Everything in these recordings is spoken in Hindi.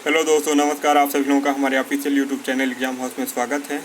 हेलो दोस्तों, नमस्कार। आप सभी लोगों का हमारे official YouTube channel exam house में स्वागत है।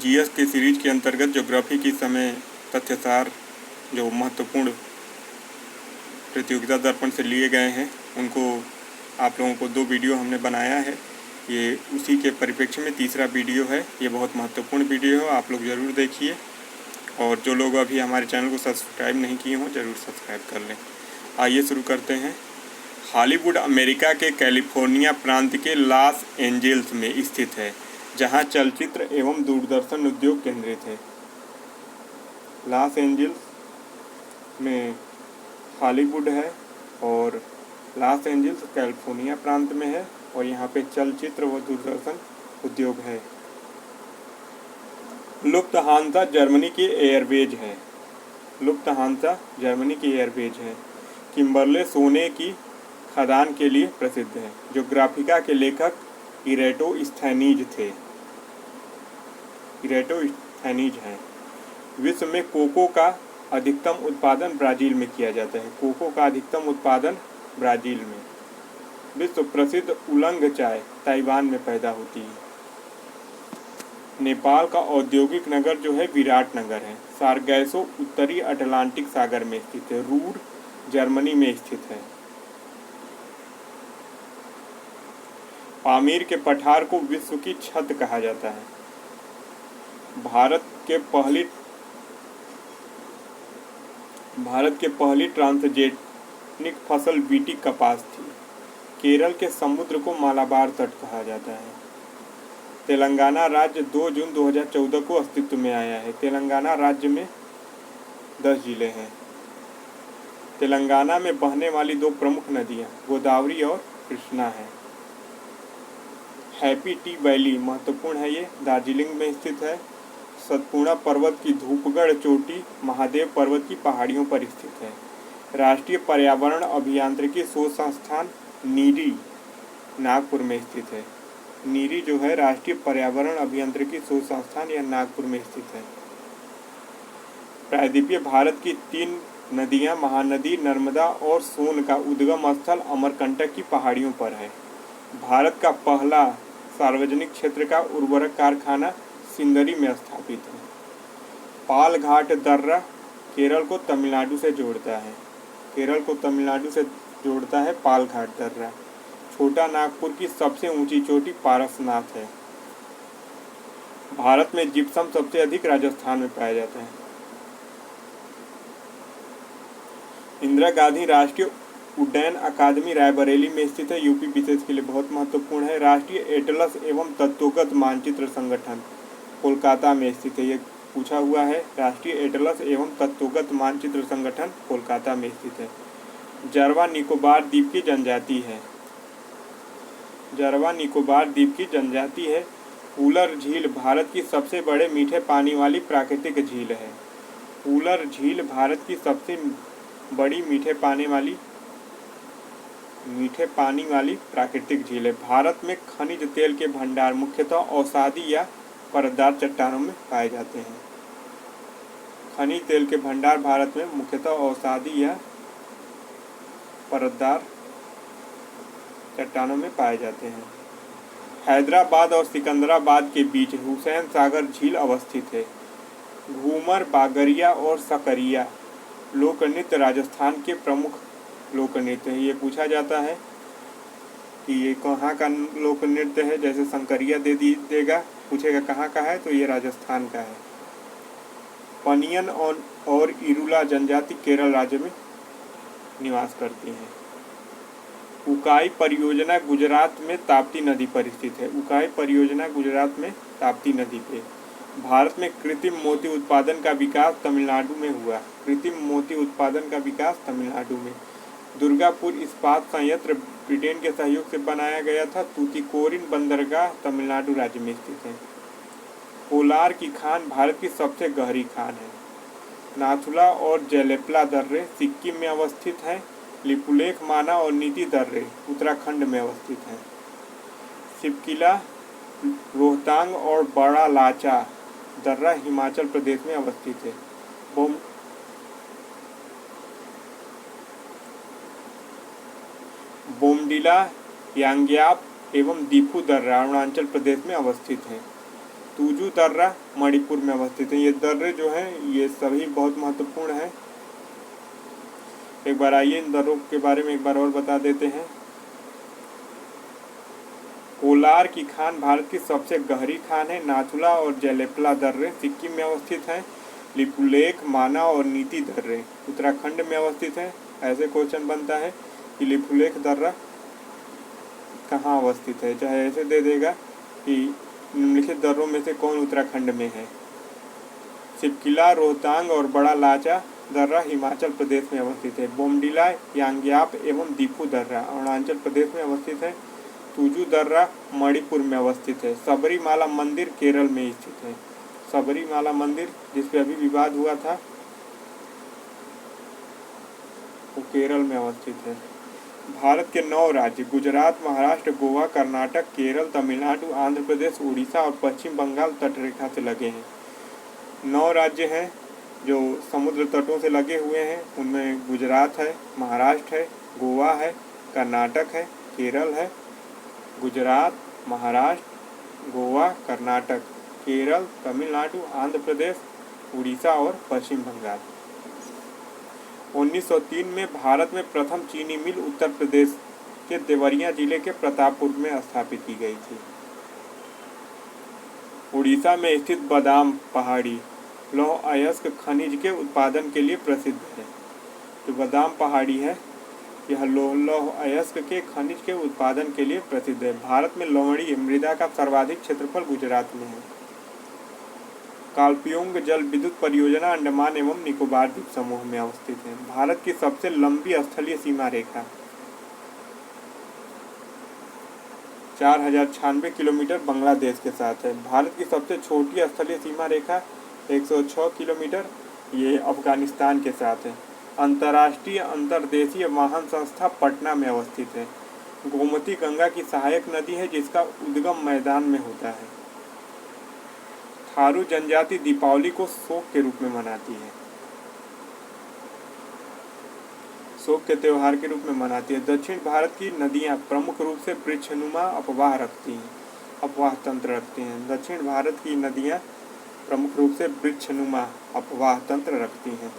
जीएस के सीरीज के अंतर्गत ज्योग्राफी की समय तथ्यसार जो महत्वपूर्ण प्रतियोगिता दर्पण से लिए गए हैं उनको आप लोगों को 2 वीडियो हमने बनाया है। ये उसी के परिप्रेक्ष्य में तीसरा वीडियो है। ये बहुत महत्वपूर्ण वीडियो है, आप लोग ज़रूर देखिए। और जो लोग अभी हमारे चैनल को सब्सक्राइब नहीं किए हों ज़रूर सब्सक्राइब कर लें। आइए शुरू करते हैं। हॉलीवुड अमेरिका के कैलिफोर्निया प्रांत के लॉस एंजिल्स में स्थित है, जहां चलचित्र एवं दूरदर्शन उद्योग केंद्रित है। लॉस एंजिल्स में हॉलीवुड है और लॉस एंजिल्स कैलिफोर्निया प्रांत में है और यहाँ पे चलचित्र व दूरदर्शन उद्योग है। लुफ्तहांसा जर्मनी की एयरवेज है। लुफ्तहांसा जर्मनी की एयरवेज है। किम्बर्ले सोने की खदान के लिए प्रसिद्ध है। ज्योग्राफिका के लेखक इरेटोस्थेनीज थे। इरेटोस्थेनीज हैं। विश्व में कोको का अधिकतम उत्पादन ब्राज़ील में किया जाता है। कोको का अधिकतम उत्पादन ब्राज़ील में। विश्व प्रसिद्ध उलंग चाय ताइवान में पैदा होती है। नेपाल का औद्योगिक नगर जो है विराटनगर है। सारगैसो उत्तरी अटलांटिक सागर में स्थित है। रूर जर्मनी में स्थित है। पामीर के पठार को विश्व की छत कहा जाता है। भारत के पहली ट्रांसजेनिक फसल बीटी कपास थी। केरल के समुद्र को मालाबार तट कहा जाता है। तेलंगाना राज्य 2 जून 2014 को अस्तित्व में आया है। तेलंगाना राज्य में 10 जिले हैं। तेलंगाना में बहने वाली 2 प्रमुख नदियां गोदावरी और कृष्णा हैं। हैप्पी टी वैली महत्वपूर्ण है। ये दार्जिलिंग में स्थित है। सतपुड़ा पर्वत की धूपगढ़ चोटी महादेव पर्वत की पहाड़ियों पर स्थित है। राष्ट्रीय पर्यावरण अभियांत्रिकी शोध संस्थान नीरी नागपुर में स्थित है। नीरी जो है राष्ट्रीय पर्यावरण अभियांत्रिकी शोध संस्थान, यह नागपुर में स्थित है। प्रायद्वीपीय भारत की 3 नदियां महानदी, नर्मदा और सोन का उद्गम स्थल अमरकंटक की पहाड़ियों पर है। भारत का पहला सार्वजनिक क्षेत्र का उर्वरक कारखाना सिंदरी में स्थापित है। पाल घाट दर्रा केरल को तमिलनाडु से जोड़ता है। केरल को तमिलनाडु से जोड़ता है पाल घाट दर्रा। छोटा नागपुर की सबसे ऊंची चोटी पारसनाथ है। भारत में जिप्सम सबसे अधिक राजस्थान में पाया जाता है। इंदिरा गांधी राष्ट्रीय उड्डयन अकादमी रायबरेली में स्थित है। यूपी विशेष के लिए बहुत महत्वपूर्ण है। राष्ट्रीय एटलस एवं तत्वगत मानचित्र संगठन कोलकाता में स्थित है। ये पूछा हुआ है। राष्ट्रीय एटलस एवं तत्वगत मानचित्र संगठन कोलकाता में स्थित है। जावा निकोबार द्वीप की जनजाति है। जावा निकोबार द्वीप की जनजाति है। फूलर झील भारत की सबसे बड़े मीठे पानी वाली प्राकृतिक झील है। फूलर झील भारत की सबसे बड़ी मीठे पानी वाली प्राकृतिक झील है। भारत में खनिज तेल के भंडार मुख्यतः औषधि या परतदार चट्टानों में पाए जाते हैं। खनिज तेल के भंडार भारत में मुख्यतः औषधि या परतदार चट्टानों में पाए जाते हैं। हैदराबाद और सिकंदराबाद के बीच हुसैन सागर झील अवस्थित है। घूमर, बागरिया और सकरिया लोक नृत्य राजस्थान के प्रमुख लोक नृत्य है। ये पूछा जाता है कि ये कहाँ का लोक नृत्य है। जैसे संकरिया देगा, पूछेगा कहाँ का है तो ये राजस्थान का है। पनियन और इरुला जनजाति केरल राज्य में निवास करती हैं। उकाई परियोजना गुजरात में ताप्ती नदी पर स्थित है। उकाई परियोजना गुजरात में ताप्ती नदी पे। भारत में कृत्रिम मोती उत्पादन का विकास तमिलनाडु में हुआ। कृत्रिम मोती उत्पादन का विकास तमिलनाडु में। दुर्गापुर इस्पात संयंत्र ब्रिटेन के सहयोग से बनाया गया था। तूतीकोरिन बंदरगाह तमिलनाडु राज्य में स्थित है। कोलार की खान भारत की सबसे गहरी खान है। नाथुला और जेलेपला दर्रे सिक्किम में अवस्थित हैं। लिपुलेख, माना और नीति दर्रे उत्तराखंड में अवस्थित हैं। शिवकिला, रोहतांग और बड़ा लाचा दर्रा हिमाचल प्रदेश में अवस्थित है। बोमडिला यांग्याप एवं दीफू दर्रा अरुणाचल प्रदेश में अवस्थित हैं। तुजू दर्रा मणिपुर में अवस्थित है। ये दर्रे जो हैं ये सभी बहुत महत्वपूर्ण हैं। एक बार आइए इन दर्रों के बारे में एक बार और बता देते हैं। कोलार की खान भारत की सबसे गहरी खान है। नाथुला और जैलेपला दर्रे सिक्किम में अवस्थित हैं। लिपुलेख, माना और नीति दर्रे उत्तराखंड में अवस्थित हैं। ऐसे क्वेश्चन बनता है कि लिपुलेख दर्रा कहाँ अवस्थित है, चाहे ऐसे दे देगा कि निम्नलिखित दर्रों में से कौन उत्तराखंड में है। सिपकिला, रोहतांग और बड़ा लाचा दर्रा हिमाचल प्रदेश में अवस्थित है। बोमडिला, यांग्याप एवं दीफू दर्रा अरुणाचल प्रदेश में अवस्थित है। तुजू दर्रा मणिपुर में अवस्थित है। सबरीमाला मंदिर केरल में स्थित है। सबरीमाला मंदिर जिस पे अभी विवाद हुआ था वो केरल में अवस्थित है। भारत के 9 राज्य गुजरात, महाराष्ट्र, गोवा, कर्नाटक, केरल, तमिलनाडु, आंध्र प्रदेश, उड़ीसा और पश्चिम बंगाल तटरेखा से लगे हैं। 9 राज्य हैं जो समुद्र तटों से लगे हुए हैं। उनमें गुजरात है, महाराष्ट्र है, गोवा है, कर्नाटक है, केरल है। गुजरात, महाराष्ट्र, गोवा, कर्नाटक, केरल, तमिलनाडु, आंध्र प्रदेश, उड़ीसा और पश्चिम बंगाल। 1903 में भारत में प्रथम चीनी मिल उत्तर प्रदेश के देवरिया जिले के प्रतापपुर में स्थापित की गई थी। उड़ीसा में स्थित बादाम पहाड़ी लौह अयस्क खनिज के उत्पादन के लिए प्रसिद्ध है। जो बादाम पहाड़ी है यह लौह अयस्क के खनिज के उत्पादन के लिए प्रसिद्ध है। भारत में लवणीय मृदा का सर्वाधिक क्षेत्रफल गुजरात में है। कालपियोंग जल विद्युत परियोजना अंडमान एवं निकोबार द्वीप समूह में अवस्थित है। भारत की सबसे लंबी स्थलीय सीमा रेखा 4096 किलोमीटर बांग्लादेश के साथ है। भारत की सबसे छोटी स्थलीय सीमा रेखा 106 किलोमीटर ये अफगानिस्तान के साथ है। अंतर्राष्ट्रीय अंतर्देशीय वाहन संस्था पटना में अवस्थित है। गोमती गंगा की सहायक नदी है जिसका उद्गम मैदान में होता है। थारू जनजाति दीपावली को शोक के रूप में मनाती है। शोक के त्योहार के रूप में मनाती है। दक्षिण भारत की नदियां प्रमुख रूप से वृक्षनुमा अपवाह रखती हैं, अपवाह तंत्र रखती हैं। दक्षिण भारत की नदियां प्रमुख रूप से वृक्षनुमा अपवाह तंत्र रखती हैं।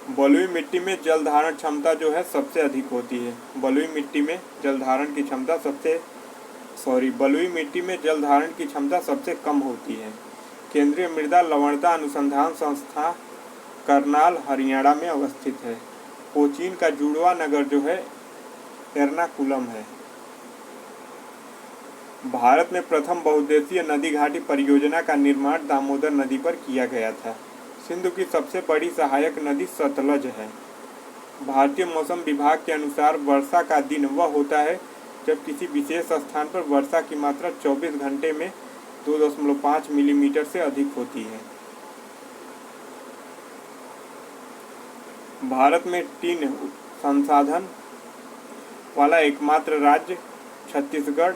बलुई मिट्टी में जल धारण क्षमता जो है सबसे अधिक होती है। बलुई मिट्टी में जल धारण की क्षमता बलुई मिट्टी में जल धारण की क्षमता सबसे कम होती है। केंद्रीय मृदा लवणता अनुसंधान संस्था करनाल हरियाणा में अवस्थित है। कोचीन का जुड़वा नगर जो है एर्नाकुलम है। भारत में प्रथम बहुउद्देशीय नदी घाटी परियोजना का निर्माण दामोदर नदी पर किया गया था। सिंधु की सबसे बड़ी सहायक नदी सतलज है। भारतीय मौसम विभाग के अनुसार वर्षा का दिन वह होता है जब किसी विशेष स्थान पर वर्षा की मात्रा 24 घंटे में 2.5 मिलीमीटर से अधिक होती है। भारत में टिन संसाधन वाला एकमात्र राज्य छत्तीसगढ़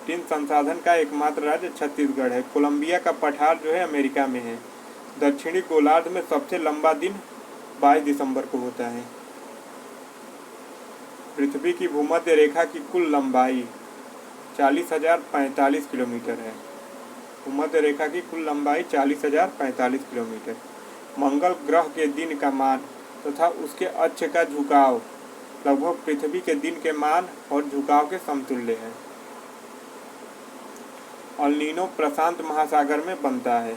टिन संसाधन का एकमात्र राज्य छत्तीसगढ़ है। कोलंबिया का पठार जो है अमेरिका में है। दक्षिणी गोलार्ध में सबसे लंबा दिन 22 दिसंबर को होता है। पृथ्वी की भूमध्य रेखा की कुल लंबाई 40,045 किलोमीटर है। भूमध्य रेखा की कुल लंबाई 40,045 किलोमीटर। मंगल ग्रह के दिन का मान तथा उसके अक्ष का झुकाव लगभग पृथ्वी के दिन के मान और झुकाव के समतुल्य है। एल नीनो प्रशांत महासागर में बनता है।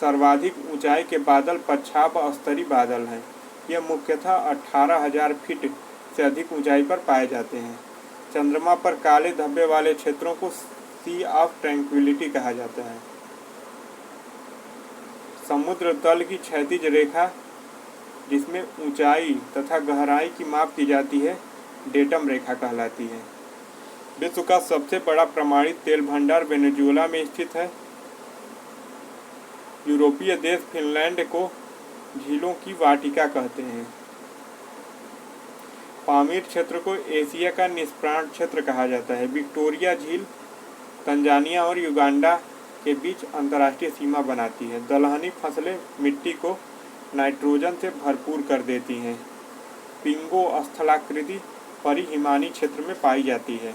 सर्वाधिक ऊंचाई के बादल पच्छाप स्तरीय बादल हैं। यह मुख्यतः 18,000 फीट से अधिक ऊंचाई पर पाए जाते हैं। चंद्रमा पर काले धब्बे वाले क्षेत्रों को सी ऑफ ट्रैंक्विलिटी कहा जाता है। समुद्र तल की क्षैतिज रेखा जिसमें ऊंचाई तथा गहराई की माप की जाती है डेटम रेखा कहलाती है। विश्व का सबसे बड़ा प्रमाणित तेल भंडार वेनेजुएला में स्थित है। यूरोपीय देश फिनलैंड को झीलों की वाटिका कहते हैं। पामीर क्षेत्र को एशिया का निष्प्राण क्षेत्र कहा जाता है। विक्टोरिया झील तंजानिया और युगांडा के बीच अंतर्राष्ट्रीय सीमा बनाती है। दलहनी फसलें मिट्टी को नाइट्रोजन से भरपूर कर देती हैं। पिंगो स्थलाकृति परिहिमानी क्षेत्र में पाई जाती है।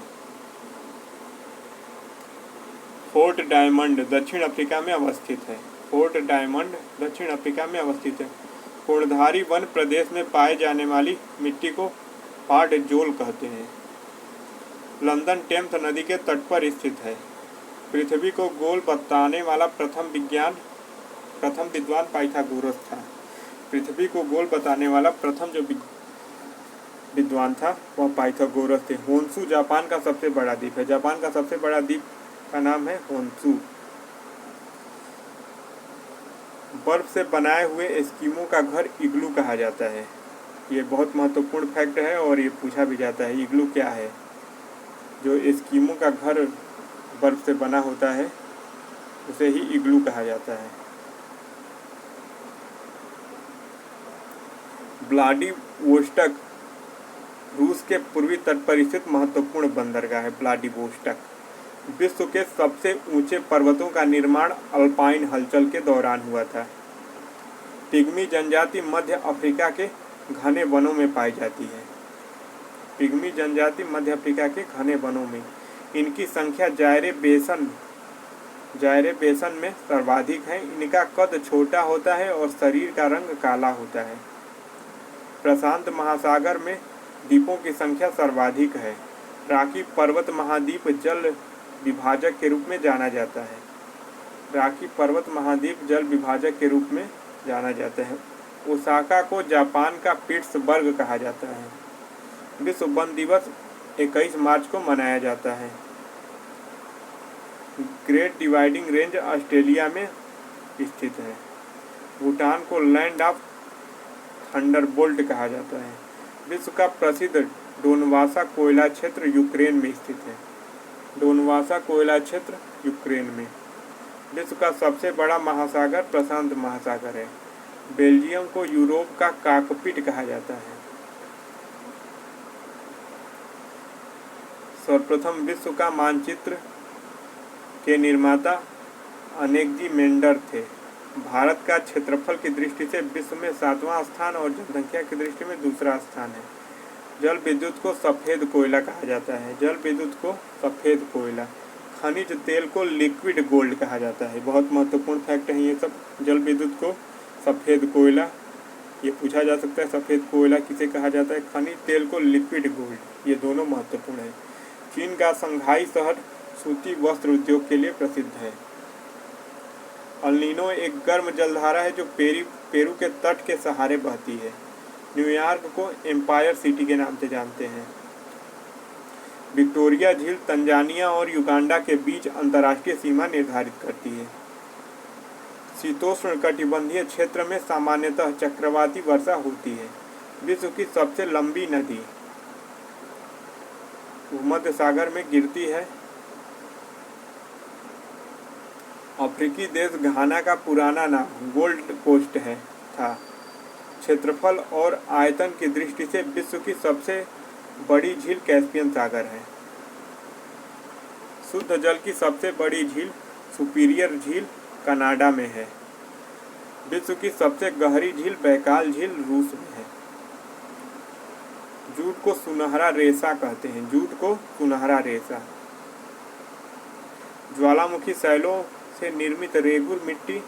फोर्ट डायमंड दक्षिण अफ्रीका में अवस्थित है। फोर्ट डायमंड दक्षिण अफ्रीका में अवस्थित है। कोणधारी वन प्रदेश में पाए जाने वाली मिट्टी को पार्ट जोल कहते हैं। लंदन टेम्स नदी के तट पर स्थित है। पृथ्वी को गोल बताने वाला प्रथम विद्वान पाइथागोरस था। पृथ्वी को गोल बताने वाला प्रथम जो विद्वान था वह पाइथागोरस थे। होन्शु जापान का सबसे बड़ा द्वीप है। जापान का सबसे बड़ा द्वीप का नाम है होन्शु। बर्फ से बनाए हुए एस्किमो का घर इग्लू कहा जाता है। ये बहुत महत्वपूर्ण फैक्ट है और ये पूछा भी जाता है इग्लू क्या है। जो एस्किमो का घर बर्फ से बना होता है उसे ही इग्लू कहा जाता है। व्लादिवोस्टक रूस के पूर्वी तट पर स्थित महत्वपूर्ण बंदरगाह है। व्लादिवोस्टक विश्व के सबसे ऊंचे पर्वतों का निर्माण अल्पाइन हलचल के दौरान हुआ था। पिग्मी जनजाति मध्य अफ्रीका के घने वनों में पाई जाती है। पिग्मी जनजाति मध्य अफ्रीका के घने वनों में। इनकी संख्या जायरे बेसन में सर्वाधिक है। इनका कद छोटा होता है और शरीर का रंग काला होता है। प्रशांत महासागर में द्वीपों की संख्या सर्वाधिक है। रॉकी पर्वत महाद्वीप जल विभाजक के रूप में जाना जाता है। रॉकी पर्वत महाद्वीप जल विभाजक के रूप में जाना जाता है। ओसाका को जापान का पिट्सबर्ग कहा जाता है। विश्व वन दिवस 21 मार्च को मनाया जाता है। ग्रेट डिवाइडिंग रेंज ऑस्ट्रेलिया में स्थित है। भूटान को लैंड ऑफ थंडरबोल्ट कहा जाता है। विश्व का प्रसिद्ध डोनवासा कोयला क्षेत्र यूक्रेन में स्थित है। डोनवासा कोयला क्षेत्र यूक्रेन में। विश्व का सबसे बड़ा महासागर प्रशांत महासागर है। बेल्जियम को यूरोप का कॉकपिट कहा जाता है। सर्वप्रथम विश्व का मानचित्र के निर्माता अनेकजी मेंडर थे। भारत का क्षेत्रफल की दृष्टि से विश्व में 7वां स्थान और जनसंख्या की दृष्टि में दूसरा स्थान है। जल विद्युत को सफ़ेद कोयला कहा जाता है। जल विद्युत को सफ़ेद कोयला। खनिज तेल को लिक्विड गोल्ड कहा जाता है। बहुत महत्वपूर्ण फैक्ट है ये सब। जल विद्युत को सफ़ेद कोयला, ये पूछा जा सकता है सफ़ेद कोयला किसे कहा जाता है। खनिज तेल को लिक्विड गोल्ड, ये दोनों महत्वपूर्ण है। चीन का शंघाई शहर सूती वस्त्र उद्योग के लिए प्रसिद्ध है। अल्नीनो एक गर्म जलधारा है जो पेरू के तट के सहारे बहती है। न्यूयॉर्क को एम्पायर सिटी के नाम से जानते हैं। विक्टोरिया झील तंजानिया और युगांडा के बीच अंतर्राष्ट्रीय सीमा निर्धारित करती है। शीतोष्ण कटिबंधीय क्षेत्र में सामान्यतः चक्रवाती वर्षा होती है। विश्व की सबसे लंबी नदी भूमध्य सागर में गिरती है। अफ्रीकी देश घाना का पुराना नाम गोल्ड कोस्ट था। क्षेत्रफल और आयतन की दृष्टि से विश्व की सबसे बड़ी झील कैस्पियन सागर है। शुद्ध जल की सबसे बड़ी झील सुपीरियर झील कनाडा में है। विश्व की सबसे गहरी झील बैकाल झील रूस में है। जूट को सुनहरा रेशा कहते हैं। जूट को सुनहरा रेशा। ज्वालामुखी शैलों से निर्मित रेगुर मिट्टी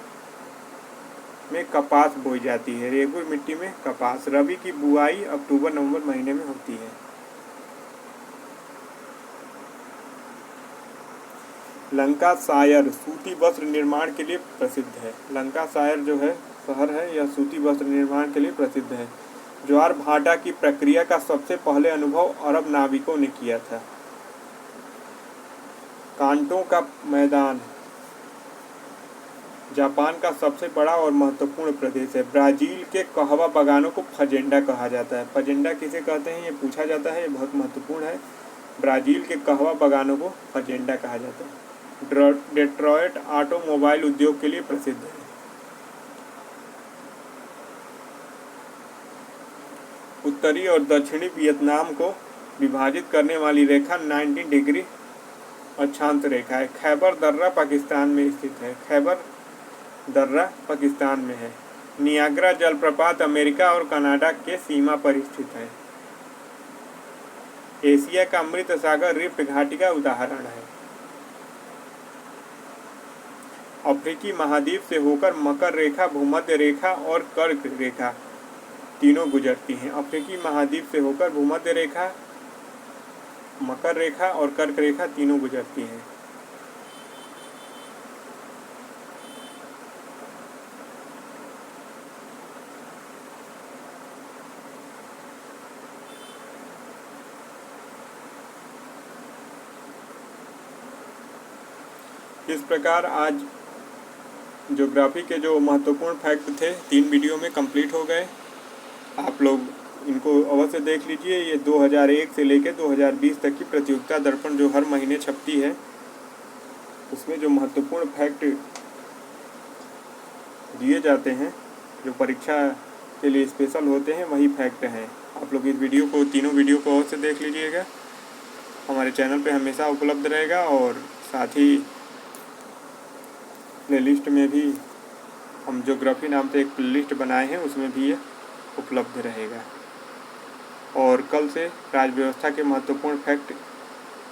में कपास बोई जाती है। रेगुर मिट्टी में कपास। रबी की बुआई अक्टूबर-नवंबर महीने में होती है। लंकाशायर सूती वस्त्र निर्माण के लिए प्रसिद्ध है। लंकाशायर जो है शहर है, यह सूती वस्त्र निर्माण के लिए प्रसिद्ध है। ज्वार भाटा की प्रक्रिया का सबसे पहले अनुभव अरब नाविकों ने किया था। कांटों का मैदान जापान का सबसे बड़ा और महत्वपूर्ण प्रदेश है। ब्राजील के कहवा बागानों को फजेंडा कहा जाता है। फजेंडा किसे कहते हैं ये पूछा जाता है, ये बहुत महत्वपूर्ण है। ब्राजील के कहवा बागानों को फजेंडा कहा जाता है। डेट्रॉयट ऑटोमोबाइल उद्योग के लिए प्रसिद्ध है। उत्तरी और दक्षिणी वियतनाम को विभाजित करने वाली रेखा 90 डिग्री अक्षांश रेखा है। खैबर दर्रा पाकिस्तान में स्थित है। खैबर दर्रा पाकिस्तान में है। नियाग्रा जलप्रपात अमेरिका और कनाडा के सीमा पर स्थित है। एशिया का अमृत सागर रिफ्ट घाटी का उदाहरण है। अफ्रीकी महाद्वीप से होकर मकर रेखा, भूमध्य रेखा और कर्क रेखा तीनों गुजरती हैं। अफ्रीकी महाद्वीप से होकर भूमध्य रेखा, मकर रेखा और कर्क रेखा तीनों गुजरती हैं। इस प्रकार आज ज्योग्राफी के जो महत्वपूर्ण फैक्ट थे 3 वीडियो में कंप्लीट हो गए। आप लोग इनको अवश्य देख लीजिए। ये 2001 से लेकर 2020 तक की प्रतियोगिता दर्पण जो हर महीने छपती है, उसमें जो महत्वपूर्ण फैक्ट दिए जाते हैं, जो परीक्षा के लिए स्पेशल होते हैं, वही फैक्ट हैं। आप लोग इस वीडियो को, तीनों वीडियो को अवश्य देख लीजिएगा। हमारे चैनल पे हमेशा उपलब्ध रहेगा और साथ ही प्लेलिस्ट में भी हम ज्योग्राफी नाम से एक प्लेलिस्ट बनाए हैं, उसमें भी ये उपलब्ध रहेगा। और कल से राज्य व्यवस्था के महत्वपूर्ण फैक्ट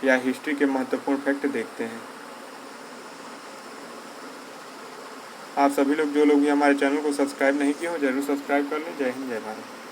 या हिस्ट्री के महत्वपूर्ण फैक्ट देखते हैं। आप सभी लोग, जो लोग भी हमारे चैनल को सब्सक्राइब नहीं किए हो, जरूर सब्सक्राइब कर लें। जय हिंद, जय भारत।